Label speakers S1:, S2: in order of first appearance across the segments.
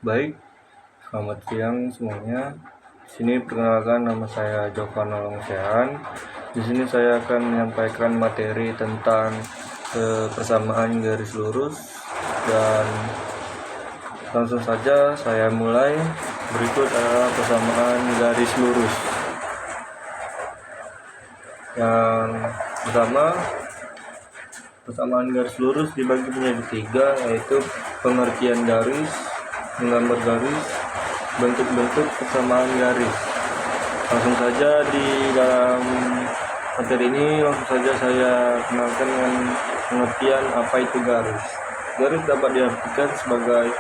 S1: Baik, selamat siang semuanya. Di sini perkenalkan, nama saya Joko Nolongsean. Di sini saya akan menyampaikan materi tentang persamaan garis lurus, dan langsung saja saya mulai. Berikut adalah persamaan garis lurus. Yang pertama, persamaan garis lurus dibagi menjadi tiga, yaitu pengertian garis, menggambar garis, bentuk-bentuk persamaan garis. Langsung saja di dalam materi ini, langsung saja saya kenalkan dengan pengertian apa itu garis. Garis dapat diartikan sebagai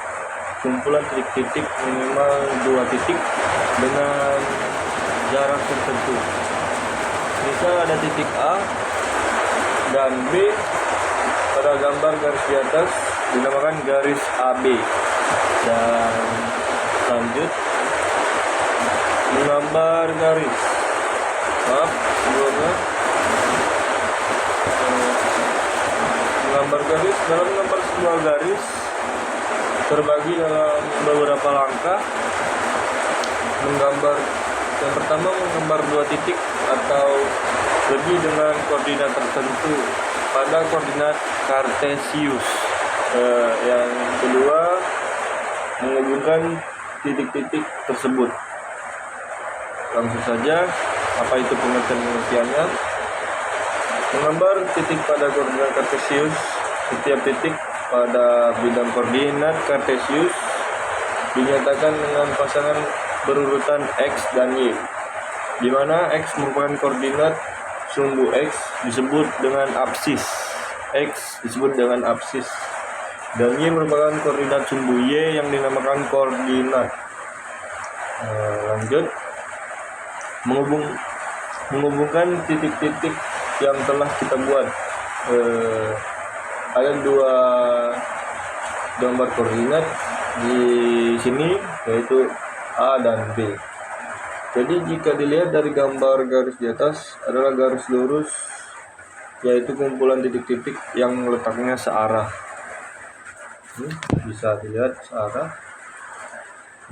S1: kumpulan titik-titik minimal 2 titik dengan jarak tertentu. Misal ada titik A dan B pada gambar garis di atas dinamakan garis AB. Dan lanjut, menggambar garis. Menggambar garis, dalam menggambar sebuah garis terbagi dalam beberapa langkah. Yang pertama, menggambar 2 titik atau lebih dengan koordinat tertentu pada koordinat kartesius. Yang kedua, menghubungkan titik-titik tersebut. Langsung saja, apa itu pengertiannya? Menggambar titik pada koordinat kartesius. Setiap titik pada bidang koordinat kartesius dinyatakan dengan pasangan berurutan X dan Y, di mana X merupakan koordinat sumbu X disebut dengan absis. Dan Y merupakan koordinat sumbu Y yang dinamakan koordinat. Lanjut, menghubungkan titik-titik yang telah kita buat. Ada 2 gambar koordinat di sini, yaitu A dan B. Jadi jika dilihat dari gambar garis di atas adalah garis lurus, yaitu kumpulan titik-titik yang letaknya searah. Bisa dilihat searah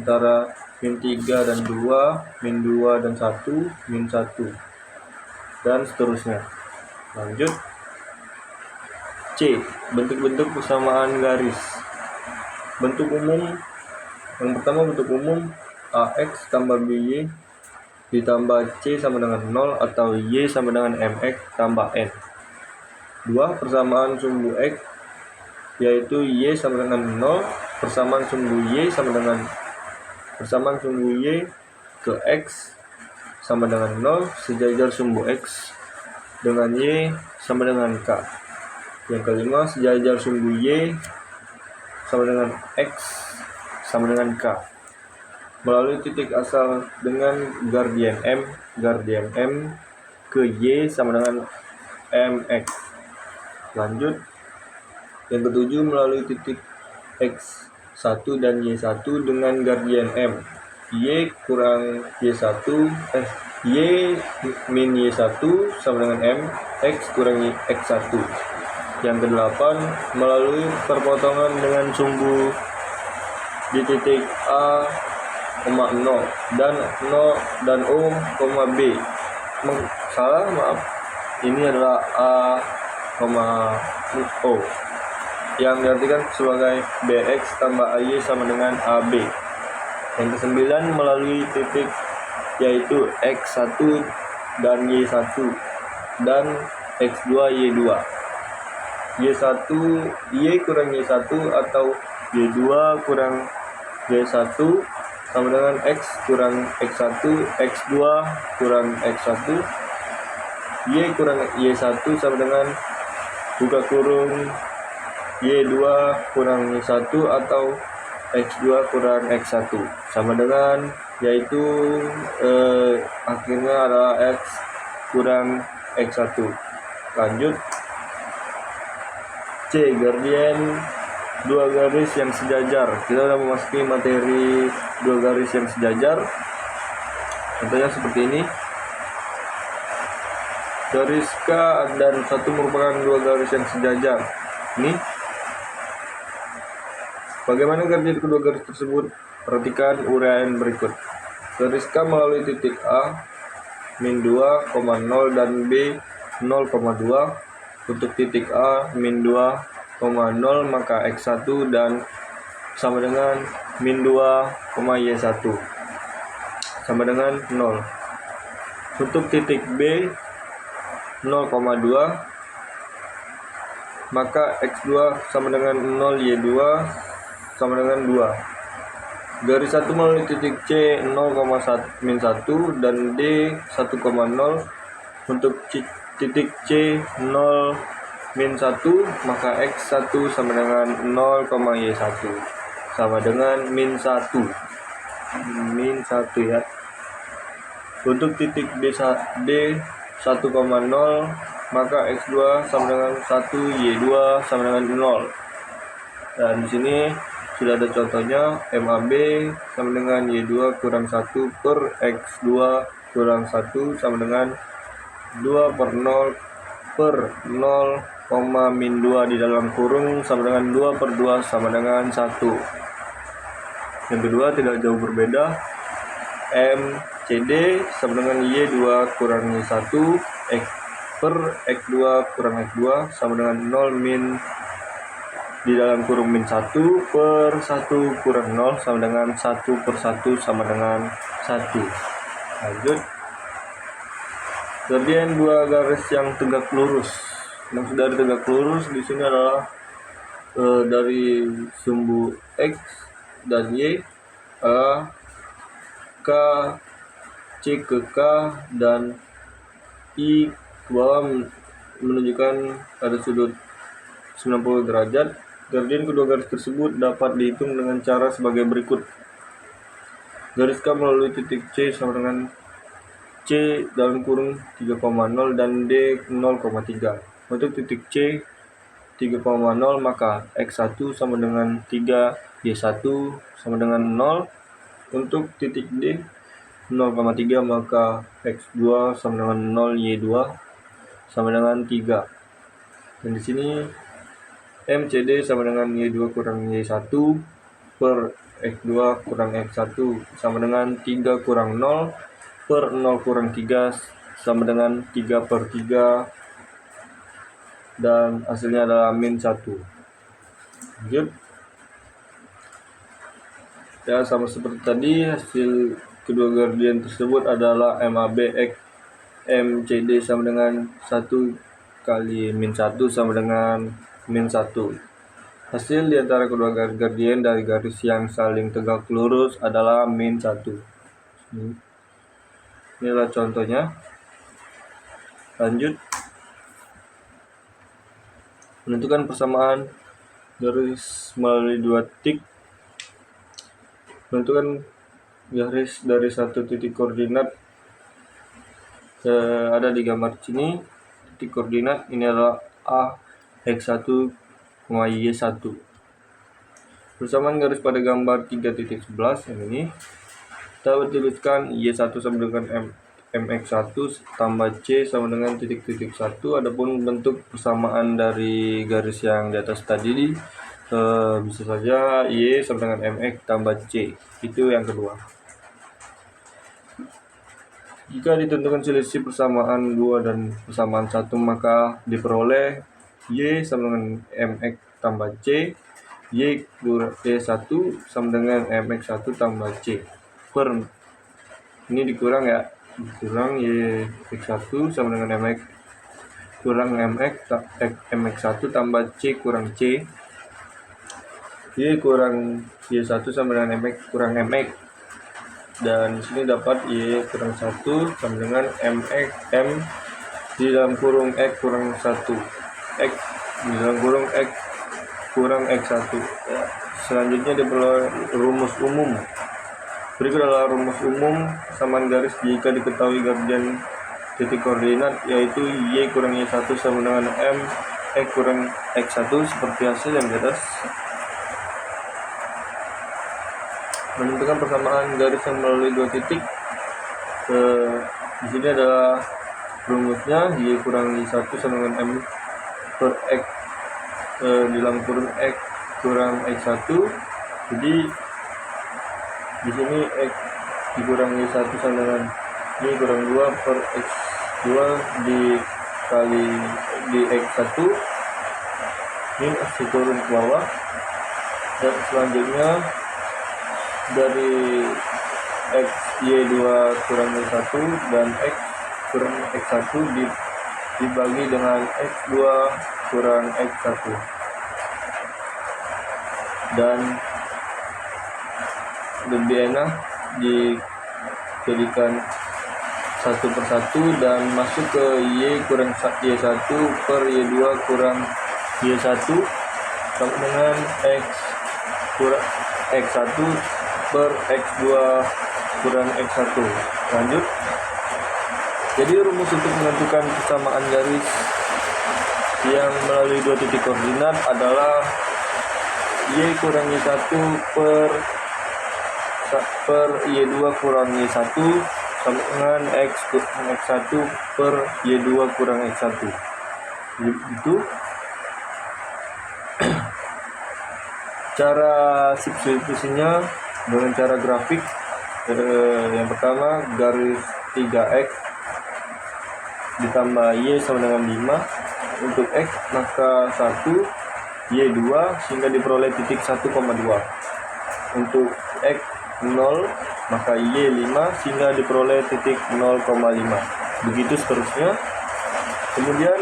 S1: antara min 3 dan 2, min 2 dan 1, min 1, dan seterusnya. Lanjut, C. Bentuk-bentuk persamaan garis. Bentuk umum. Yang pertama, bentuk umum AX tambah BY ditambah C sama dengan 0 atau Y sama dengan MX tambah N. 2. Persamaan sumbu X, yaitu Y sama dengan 0, persamaan sumbu Y ke X sama dengan 0, sejajar sumbu X dengan Y sama dengan K. Yang kelima, sejajar sumbu Y sama dengan X sama dengan K melalui titik asal dengan gradien M ke Y sama dengan MX. Lanjut, yang ketujuh, melalui titik X1 dan Y1 dengan gradien M, Y kurang Y1, Y min Y1 sama dengan M, X kurang X1. Yang kedelapan, melalui perpotongan dengan sumbu di titik A, 0 dan O, B. Ini adalah A, O yang diartikan sebagai BX tambah AY sama dengan AB. Yang kesembilan, melalui titik yaitu X1 dan Y1 dan X2 Y2. Y kurang Y1 atau Y2 kurang Y1 sama dengan X kurang X1, X2 kurang X1, Y kurang Y1 sama dengan buka kurung Y2 kurang Y1 atau X2 kurang X1 sama dengan, yaitu akhirnya adalah X kurang X1. Lanjut, C. Gradien 2 garis yang sejajar. Kita sudah memasuki materi 2 garis yang sejajar. Contohnya seperti ini. Garis K dan 1 merupakan 2 garis yang sejajar. Ini Bagaimana gradien kedua garis tersebut? Perhatikan uraian berikut. Garis K melalui titik A min 2,0 dan B 0,2. Untuk titik A min 2,0 maka X1 dan sama dengan min 2,Y1 sama dengan 0. Untuk titik B 0,2 maka X2 sama dengan 0, Y2 sama dengan 2. Garis 1 melalui titik C 0,1 dan D 1,0. Untuk titik C 0 min 1 maka X1 sama dengan 0,Y1 sama dengan min 1 ya. Untuk titik D 1,0 maka X2 sama dengan 1, Y2 sama dengan 0. Dan di sini sudah ada contohnya. MAB sama dengan Y2 kurang 1 per X2 kurang 1 sama dengan 2 per 0 per 0, min 2 di dalam kurung sama dengan 2 per 2 sama dengan 1. Yang kedua tidak jauh berbeda. MCD sama dengan Y2 kurang Y1 X per X2 kurang X2 sama dengan 0 min di dalam kurung min 1 per 1 kurang 0 sama dengan 1 per 1 sama dengan 1. Lanjut. Gradien dua garis yang tegak lurus. Maksud dari tegak lurus di sini adalah dari sumbu X dan Y K C ke K dan I ke bawah menunjukkan ada sudut 90 derajat. Gradien kedua garis tersebut dapat dihitung dengan cara sebagai berikut. Garis K melalui titik C sama dengan C dalam kurung 3,0 dan D 0,3. Untuk titik C 3,0 maka X1 sama dengan 3, Y1 sama dengan 0. Untuk titik D 0,3 maka X2 sama dengan 0, Y2 sama dengan 3. Dan di sini MCD sama dengan Y2 kurang Y1 per X2 kurang X1 sama dengan 3 kurang 0 per 0 kurang 3 sama dengan 3 per 3 dan hasilnya adalah min 1. Lanjut. Ya, sama seperti tadi, hasil kedua gradien tersebut adalah MAB X MCD sama dengan 1 kali min 1 sama dengan min 1. Hasil di antara kedua garis gradien dari garis yang saling tegak lurus adalah min 1. Inilah contohnya. Lanjut. Menentukan persamaan garis melalui dua titik. Menentukan garis dari satu titik koordinat ada di gambar sini. Titik koordinat ini adalah A, X1, Y1. Persamaan garis pada gambar 3.11 yang ini dapat dituliskan Y1 sama dengan MX1 tambah C sama dengan titik-titik 1. Adapun bentuk persamaan dari garis yang di atas tadi bisa saja Y sama dengan MX tambah C. Itu yang kedua. Jika ditentukan selisih persamaan 2 dan persamaan 1 maka diperoleh Y sama dengan MX tambah C, Y kurang Y1 sama dengan MX1 tambah C per ini dikurang ya, dikurang Y1 sama dengan MX kurang MX1 tambah C kurang C, Y kurang Y1 sama dengan MX kurang MX, dan di sini dapat Y kurang 1 sama dengan MX M di dalam kurung X kurang 1 X di dalam kurung X kurang X1. Ya. Selanjutnya diperoleh rumus umum. Berikut adalah rumus umum persamaan garis jika diketahui gradien titik koordinat, yaitu Y kurang Y1 sama dengan M X kurang X1 seperti hasil yang di atas. Menentukan persamaan garis yang melalui dua titik. Di sini adalah rumusnya, Y kurang Y1 sama dengan M per X di dalam kurung X kurang X1 Jadi di sini X dikurang Y1 sama dengan Y kurang 2 per X2 dikali di X1 min X turun ke bawah, dan selanjutnya dari X Y2 kurang Y1 dan X kurang X1 dibagi dengan X2 kurang X1, dan lebih enak dijadikan satu per satu dan masuk ke Y kurang Y1 per Y2 kurang Y1 sama dengan X kurang X1 per X2 kurang X1. Lanjut. Jadi rumus untuk menentukan persamaan garis yang melalui dua titik koordinat adalah Y kurang Y1 per Y2 kurang Y1 sama dengan X kurang X1 per Y2 kurang X1. Itu cara substitusinya dengan cara grafik. Yang pertama, garis 3X ditambah Y sama dengan 5 untuk X, maka 1 Y2 sehingga diperoleh titik 1,2. Untuk X 0 maka Y5 sehingga diperoleh titik 0,5. Begitu seterusnya. Kemudian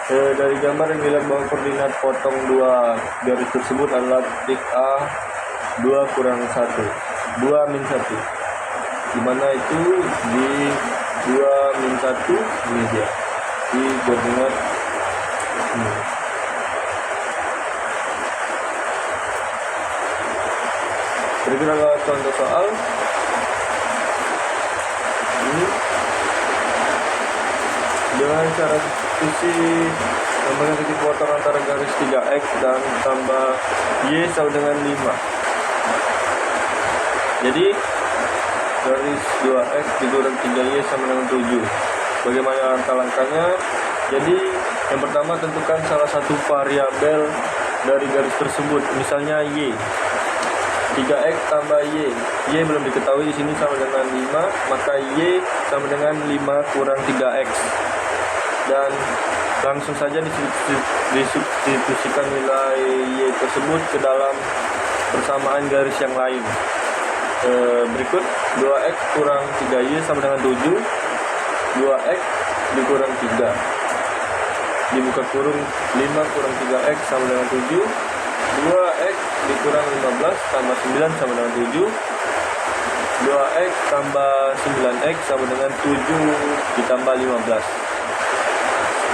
S1: dari gambar yang dilihat bahwa koordinat potong dua garis tersebut adalah titik A 2 kurang 1, 2 min 1, dimana itu di 2 min 1 ini dia di koordinat ini. Berikutnya contoh soal ini dengan cara substitusi dengan titik potong antara garis 3X dan tambah Y sama dengan 5. Jadi garis 2X dikurang 3Y sama dengan 7. Bagaimana langkah-langkahnya? Jadi yang pertama, tentukan salah satu variabel dari garis tersebut, misalnya Y. 3X tambah Y belum diketahui, di sini sama dengan 5, maka Y sama dengan 5 kurang 3X. Dan langsung saja disubstitusikan nilai Y tersebut ke dalam persamaan garis yang lain. Berikut 2X kurang 3Y sama dengan 7, 2X dikurang 3 dibuka kurung 5 kurang 3X sama dengan 7, 2X dikurang 15 tambah 9 sama dengan 7, 2X tambah 9X sama dengan 7 ditambah 15.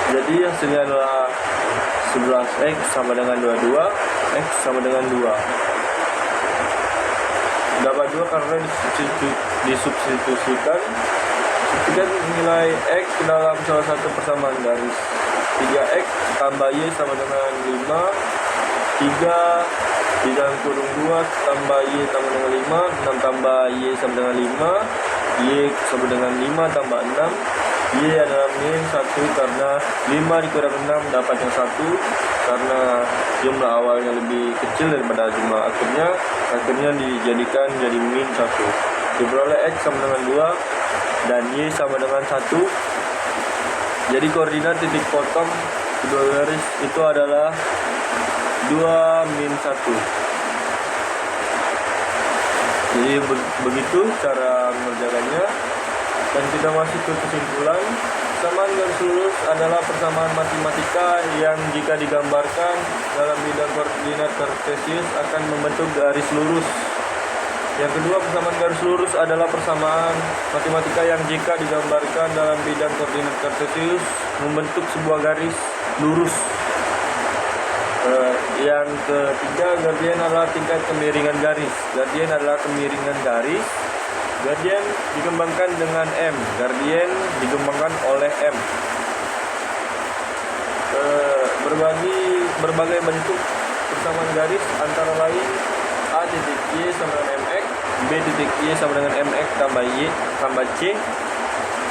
S1: Jadi hasilnya adalah 11X sama dengan 22, X sama dengan 2. Dapat 2 karena disubstitusikan nilai X ke dalam salah satu persamaan garis. 3X tambah Y sama dengan 5, 3 di dalam kurung 2 tambah Y sama dengan 5, 6 tambah Y sama dengan 5, Y sama dengan 5 tambah 6, Y adalah min 1 karena 5 dikurang 6 dapat yang 1, karena jumlah awalnya lebih kecil daripada jumlah akhirnya dijadikan jadi min 1. Diperoleh X sama dengan 2 dan Y sama dengan 1. Jadi koordinat titik potong kedua garis itu adalah 2 min 1. Jadi begitu cara mengerjakannya. Dan kita masuk ke kesimpulan. Persamaan garis lurus adalah persamaan matematika yang jika digambarkan dalam bidang koordinat kartesius akan membentuk garis lurus. Yang kedua, persamaan garis lurus adalah persamaan matematika yang jika digambarkan dalam bidang koordinat kartesius membentuk sebuah garis lurus. Yang ketiga, gradien adalah tingkat kemiringan garis. Gradien adalah kemiringan garis. Gradien dikembangkan dengan M. Gradien dikembangkan oleh M. Berbagai bentuk persamaan garis antara lain A titik Y sama dengan MX, B titik Y sama dengan MX tambah Y tambah C,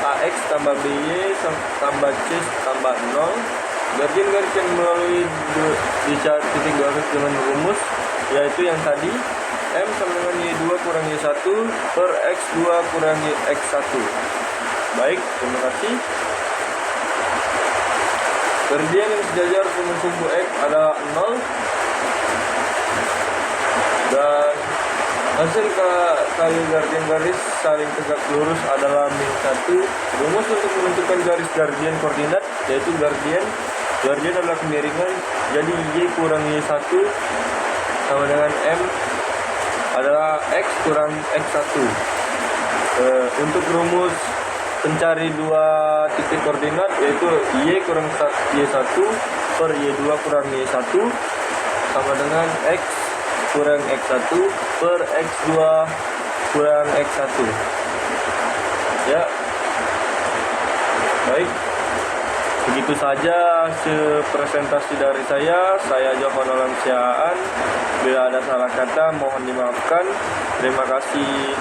S1: AX tambah BY tambah C tambah 0. Gradien garis yang melalui titik garis dengan rumus yaitu yang tadi M sama dengan Y2 kurang Y1 per X2 kurang X1. Baik, terima kasih. Gradien yang sejajar dengan sumbu X adalah 0, dan hasil kali gradien garis saling tegak lurus adalah -1. Rumus untuk menentukan garis gradien koordinat yaitu gradien adalah kemiringan, jadi Y kurang Y1 sama dengan M adalah X kurang X1. Untuk rumus pencari dua titik koordinat yaitu Y kurang Y1 per Y2 kurang Y1 sama dengan X kurang X1 per X2 kurang X1. Ya, baik, begitu saja presentasi dari saya Johan Olamsiaan. Bila ada salah kata mohon dimaafkan. Terima kasih.